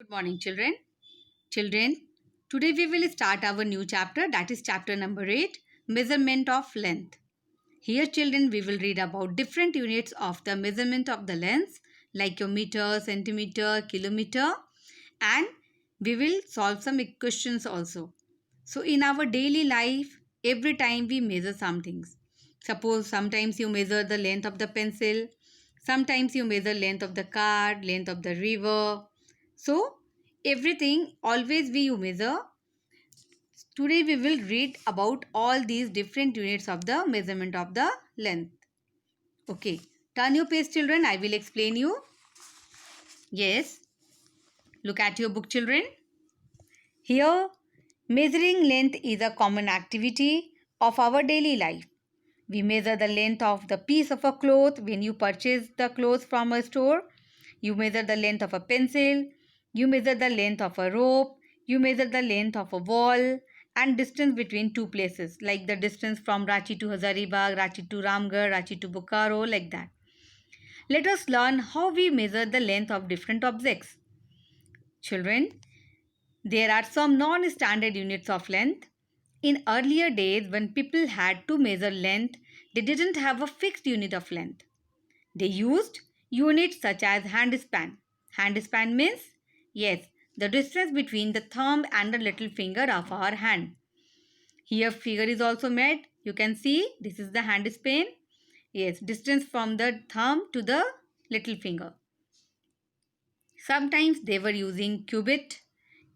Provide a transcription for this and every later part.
Good morning, children. Children, today we will start our new chapter, that is chapter number 8, Measurement of Length. Here, children, we will read about different units of the measurement of the length, like your meter, centimeter, kilometer, and we will solve some questions also. So, in our daily life, every time we measure some things. Suppose sometimes you measure the length of the pencil, sometimes you measure length of the card, length of the river. So, everything always we you measure. Today we will read about all these different units of the measurement of the length. Okay, turn your page, children. I will explain you. Yes, look at your book, children. Here, measuring length is a common activity of our daily life. We measure the length of the piece of a cloth when you purchase the clothes from a store. You measure the length of a pencil. You measure the length of a rope. You measure the length of a wall and distance between two places, like the distance from Ranchi to Hazaribagh, Ranchi to Ramgarh, Ranchi to Bokaro, like that. Let us learn how we measure the length of different objects. Children, there are some non-standard units of length. In earlier days, when people had to measure length, they didn't have a fixed unit of length. They used units such as hand span. Hand span means, yes, the distance between the thumb and the little finger of our hand. Here figure is also made. You can see this is the hand span. Yes, distance from the thumb to the little finger. Sometimes they were using cubit.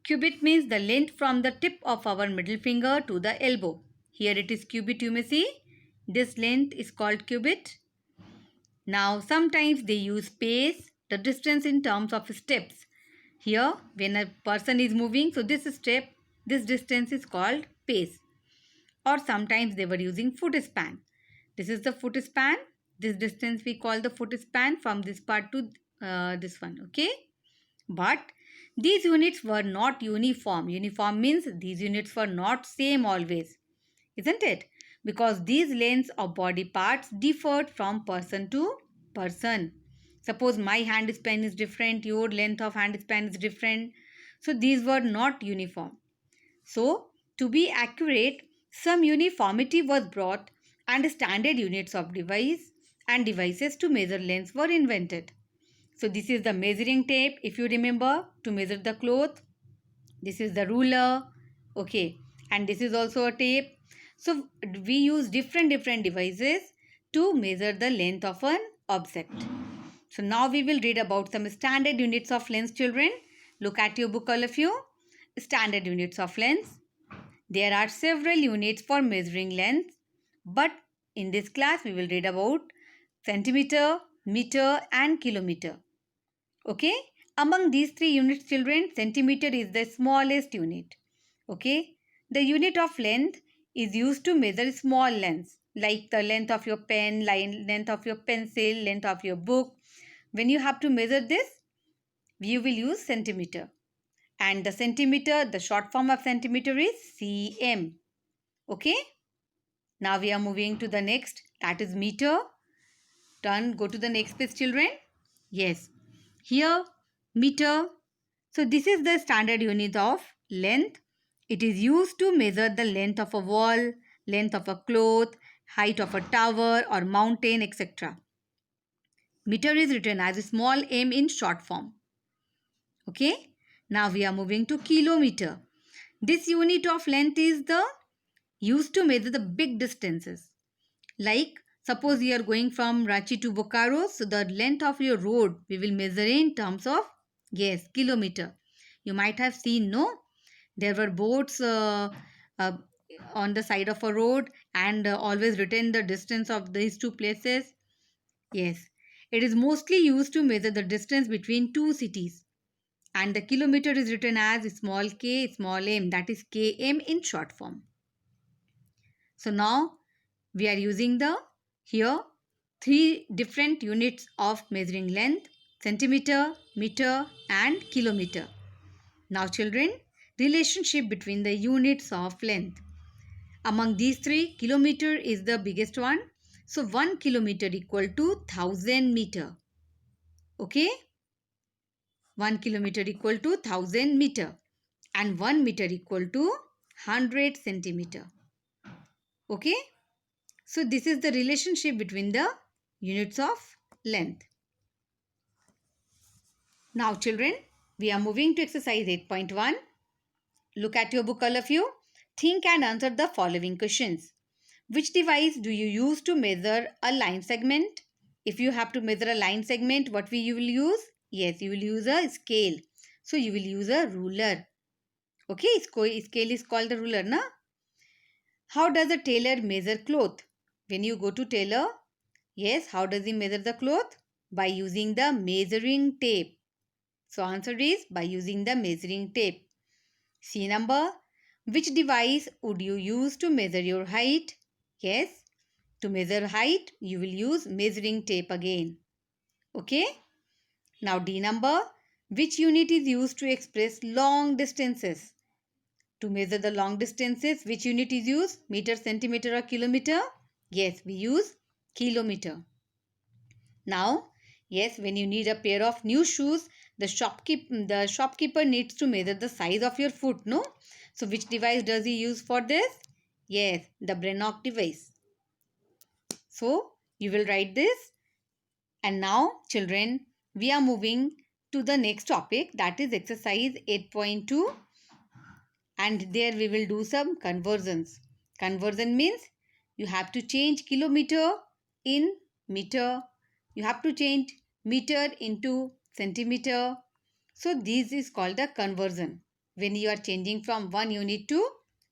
Cubit means the length from the tip of our middle finger to the elbow. Here it is cubit, you may see. This length is called cubit. Now sometimes they use pace, the distance in terms of steps. Here when a person is moving, so this distance is called pace. Or sometimes they were using foot span. This is the foot span. This distance we call the foot span from this part to this one. Okay. But these units were not uniform. Uniform means these units were not same always. Isn't it? Because these lengths of body parts differed from person to person. Suppose my hand span is different, your length of hand span is different. So these were not uniform. So to be accurate, some uniformity was brought and standard units of device and devices to measure lengths were invented. So this is the measuring tape, if you remember, to measure the cloth. This is the ruler. Okay. And this is also a tape. So we use different devices to measure the length of an object. So now we will read about some standard units of length, children. Look at your book, all of you. Standard units of length. There are several units for measuring length, but in this class we will read about centimeter, meter and kilometer. Okay. Among these three units, children, centimeter is the smallest unit. Okay. The unit of length is used to measure small lengths, like the length of your pen, length of your pencil, length of your book. When you have to measure this, you will use centimeter. And the centimeter, the short form of centimeter is cm. Okay. Now we are moving to the next, that is meter. Go to the next page, children. Yes. Here, meter. So this is the standard unit of length. It is used to measure the length of a wall, length of a cloth, height of a tower or mountain, etc. Meter is written as a small m in short form. Okay. Now we are moving to kilometer. This unit of length is used to measure the big distances. Like suppose you are going from Ranchi to Bokaro, so the length of your road we will measure in terms of, yes, kilometer. You might have seen, no? There were boards on the side of a road and always written the distance of these two places. Yes, it is mostly used to measure the distance between two cities. And the kilometer is written as small k, small m, that is km in short form. So now we are using here three different units of measuring length: centimeter, meter and kilometer. Now children, relationship between the units of length. Among these three, kilometer is the biggest one. So 1 kilometer equal to 1000 meter. Okay. 1 kilometer equal to 1000 meter and 1 meter equal to 100 centimeter. Okay. So this is the relationship between the units of length. Now children, we are moving to exercise 8.1. Look at your book all of you. Think and answer the following questions. Which device do you use to measure a line segment? If you have to measure a line segment, what you will use? Yes, you will use a scale. So you will use a ruler. Okay, scale is called the ruler, na? How does a tailor measure cloth? When you go to tailor, yes, how does he measure the cloth? By using the measuring tape. So answer is by using the measuring tape. C number. Which device would you use to measure your height? Yes, to measure height, you will use measuring tape again. Okay. Now D number. Which unit is used to express long distances? To measure the long distances, which unit is used? Meter, centimeter or kilometer? Yes, we use kilometer. Now, yes, when you need a pair of new shoes, the shopkeeper needs to measure the size of your foot, no? So, which device does he use for this? Yes, the Brannock device. So, you will write this. And now, children, we are moving to the next topic, that is exercise 8.2. And there we will do some conversions. Conversion means you have to change kilometer in meter. You have to change meter into centimeter. So this is called the conversion. When you are changing from one unit to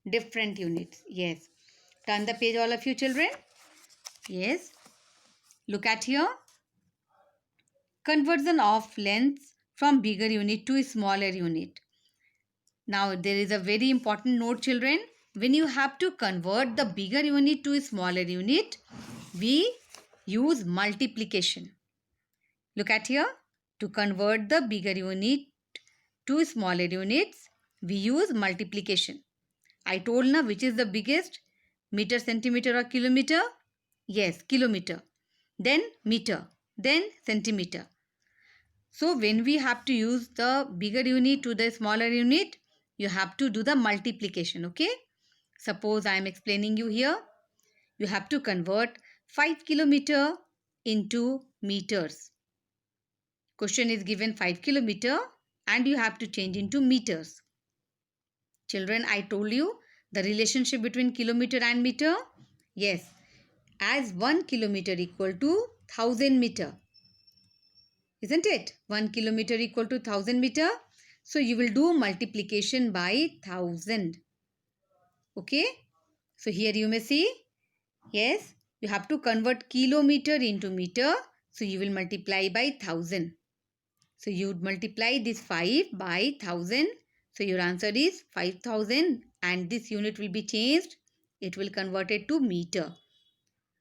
different units. Yes. Turn the page all of you children. Yes. Look at here. Conversion of lengths from bigger unit to smaller unit. Now there is a very important note children. When you have to convert the bigger unit to a smaller unit, we use multiplication. Look at here. To convert the bigger unit to smaller units, we use multiplication. I told now which is the biggest? Meter, centimeter or kilometer? Yes, kilometer. Then meter. Then centimeter. So when we have to use the bigger unit to the smaller unit, you have to do the multiplication, okay? Suppose I am explaining you here. You have to convert 5 kilometer into meters. Question is given 5 kilometer and you have to change into meters. Children, I told you the relationship between kilometer and meter. Yes, as 1 kilometer equal to 1000 meter. Isn't it? 1 kilometer equal to 1000 meter. So you will do multiplication by 1000. Okay. So here you may see. Yes. You have to convert kilometer into meter. So you will multiply by 1000. So you would multiply this 5 by 1000. So your answer is 5000 and this unit will be changed. It will convert it to meter.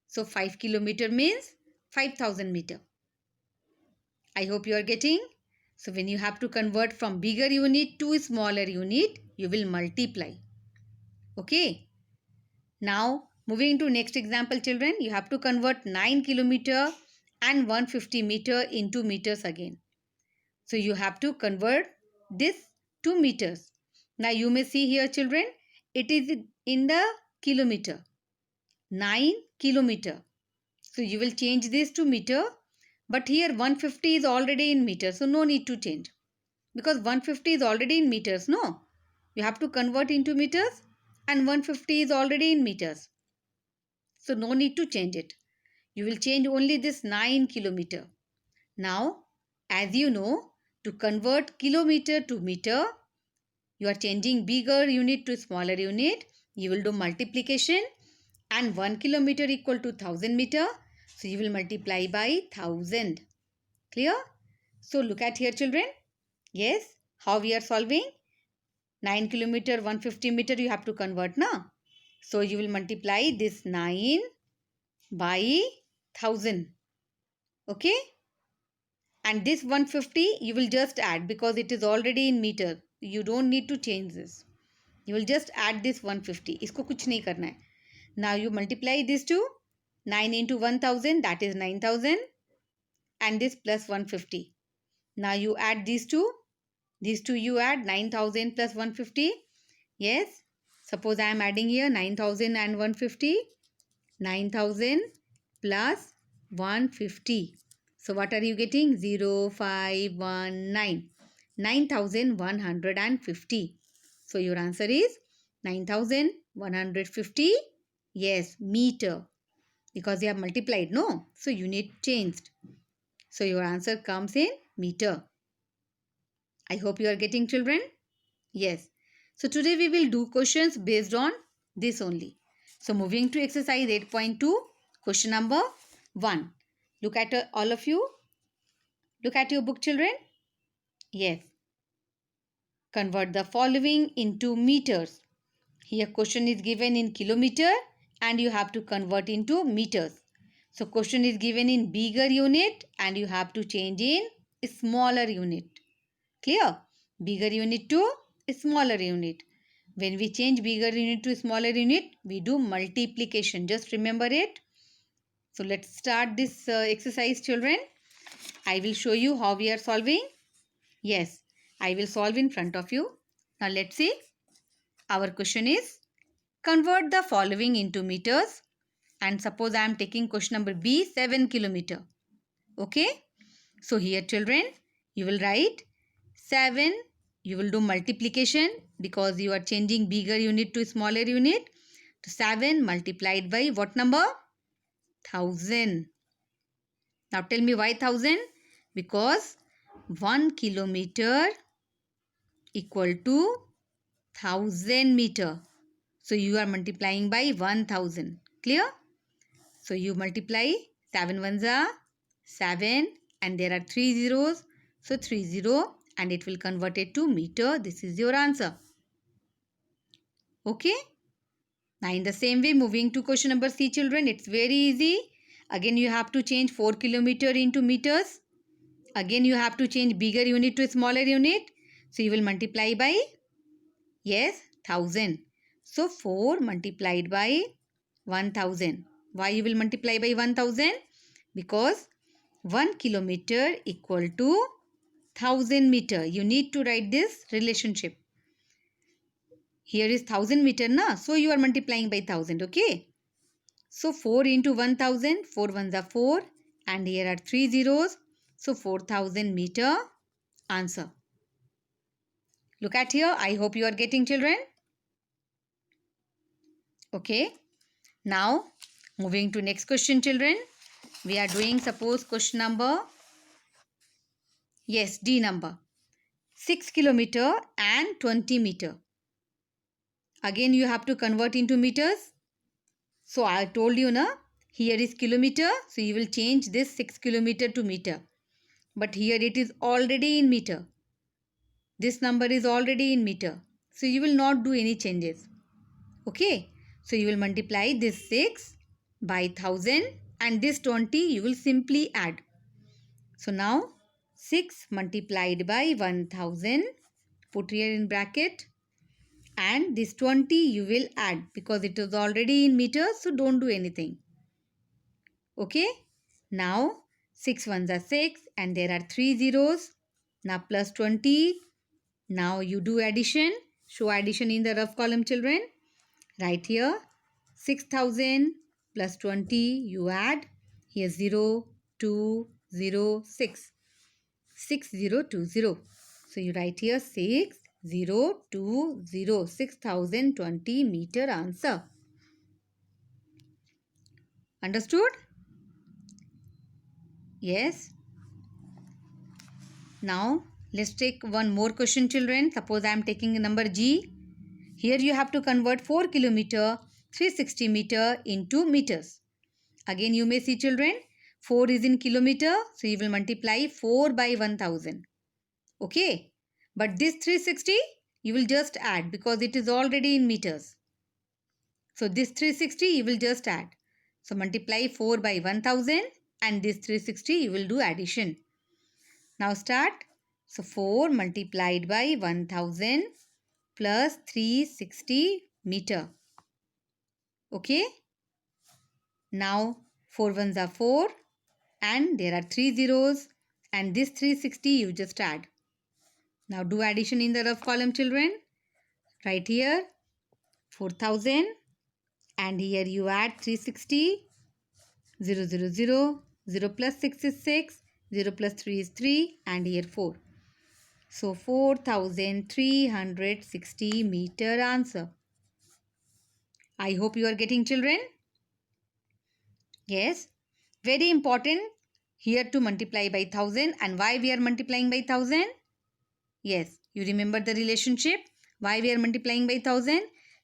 So 5 kilometer means 5000 meter. I hope you are getting. So when you have to convert from bigger unit to smaller unit, you will multiply. Okay. Now moving to next example children, you have to convert 9 kilometer and 150 meter into meters again. So you have to convert this to meters. Now you may see here children, it is in the kilometer. 9 kilometer. So you will change this to meter. But here 150 is already in meters, so no need to change. Because 150 is already in meters, no? You have to convert into meters and 150 is already in meters. So no need to change it. You will change only this 9 kilometer. Now, as you know, to convert kilometer to meter, you are changing bigger unit to smaller unit. You will do multiplication and 1 kilometer equal to 1000 meter. So you will multiply by 1000. Clear? So look at here children. Yes. How we are solving? 9 kilometer, 150 meter you have to convert now. So you will multiply this 9 by 1000. Okay. And this 150 you will just add because it is already in meter. You don't need to change this. You will just add this 150. Isko kuch nahi karna hai. Now you multiply this to 9 into 1000, that is 9000, and this plus 150. Now you add these two. These two you add 9,000 plus 150. Yes. Suppose I am adding here 9,000 and 150. 9,000 plus 150. So what are you getting? 0519. 9,150. So your answer is 9,150. Yes, meter. Because you have multiplied, no? So unit changed. So your answer comes in meter. I hope you are getting, children. Yes. So today we will do questions based on this only. So moving to exercise 8.2, question number 1. Look at all of you. Look at your book, children. Yes. Convert the following into meters. Here question is given in kilometer and you have to convert into meters. So question is given in bigger unit and you have to change in smaller unit. Clear? Bigger unit to smaller unit. When we change bigger unit to smaller unit, we do multiplication. Just remember it. So let's start this exercise, children. I will show you how we are solving. Yes, I will solve in front of you. Now let's see. Our question is, convert the following into meters. And suppose I am taking question number B, 7 kilometer. Okay. So here, children, you will write 7. You will do multiplication because you are changing bigger unit to smaller unit. So 7 multiplied by what number? 1000. Now tell me why 1000? Because 1 kilometer equal to 1000 meter. So you are multiplying by 1000. Clear? So you multiply 7 ones are 7 and there are 3 zeros. So 30 and it will convert it to meter. This is your answer. Okay. Now in the same way, moving to question number C, children, it's very easy. Again you have to change 4 kilometer into meters. Again you have to change bigger unit to smaller unit. So you will multiply by, yes, 1000. So 4 multiplied by 1000. Why you will multiply by 1000? Because 1 kilometer equal to 1000 meter. You need to write this relationship. Here is 1000 meter, na? So you are multiplying by 1000, okay? So 4 into 1000, 4 ones are 4 and here are 3 zeros. So 4000 meter answer. Look at here. I hope you are getting, children. Okay. Now moving to next question, children. We are doing suppose question number, yes, D number. 6 kilometer and 20 meter. Again you have to convert into meters. So I told you na, here is kilometer. So you will change this 6 kilometer to meter. But here it is already in meter. This number is already in meter. So you will not do any changes. Okay. So you will multiply this 6 by 1000 and this 20 you will simply add. So now 6 multiplied by 1000, put here in bracket, and this 20 you will add because it is already in meters, so don't do anything. Okay. Now 6 ones are 6 and there are 3 zeros. Now plus 20. Now you do addition. Show addition in the rough column, children. Right here 6000 plus 20 you add. Here 0, 2, 0, 6. 6020. So you write here 6020. 6020 meter answer. Understood? Yes. Now let's take one more question, children. Suppose I am taking number G. Here you have to convert 4 kilometer 360 meter into meters. Again you may see, children, 4 is in kilometer. So you will multiply 4 by 1000. Okay. But this 360 you will just add because it is already in meters. So this 360 you will just add. So multiply 4 by 1000 and this 360 you will do addition. Now start. So 4 multiplied by 1000 plus 360 meter. Okay. Now 4 ones are 4 and there are 3 zeros. and this 360 you just add. Now do addition in the rough column, children. Right here 4000 and here you add 360. 0, 0, 0, 0 plus 6 is 6, 0 plus 3 is 3 and here 4. So 4360 meter answer. I hope you are getting, children. Yes, very important here to multiply by 1000. And why we are multiplying by 1000? Yes, you remember the relationship. Why we are multiplying by 1000?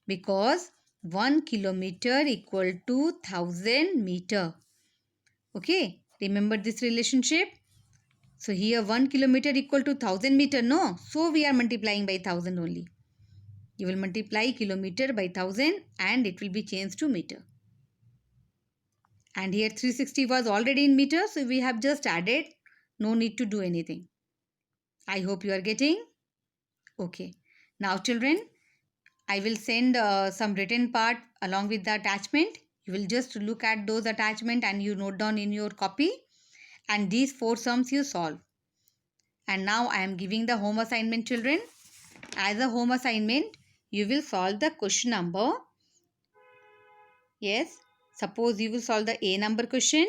Because 1 kilometer equal to 1000 meter. Okay, remember this relationship. So here 1 kilometer equal to 1000 meter, no? So we are multiplying by 1000 only. You will multiply kilometer by 1000 and it will be changed to meter. And here 360 was already in meter, so we have just added. No need to do anything. I hope you are getting. Okay. Now children, I will send some written part along with the attachment. You will just look at those attachment and you note down in your copy. And these 4 sums you solve. And now I am giving the home assignment, children. As a home assignment, you will solve the question number. Yes, suppose you will solve the A number question.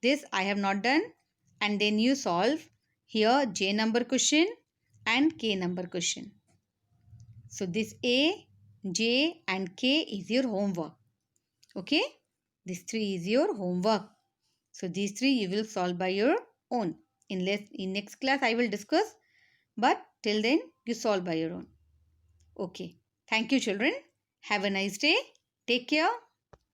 This I have not done. And then you solve here J number question and K number question. So this A, J and K is your homework. Okay, this 3 is your homework. So these 3 you will solve by your own. In next class I will discuss, but till then you solve by your own. Okay, thank you children. Have a nice day. Take care.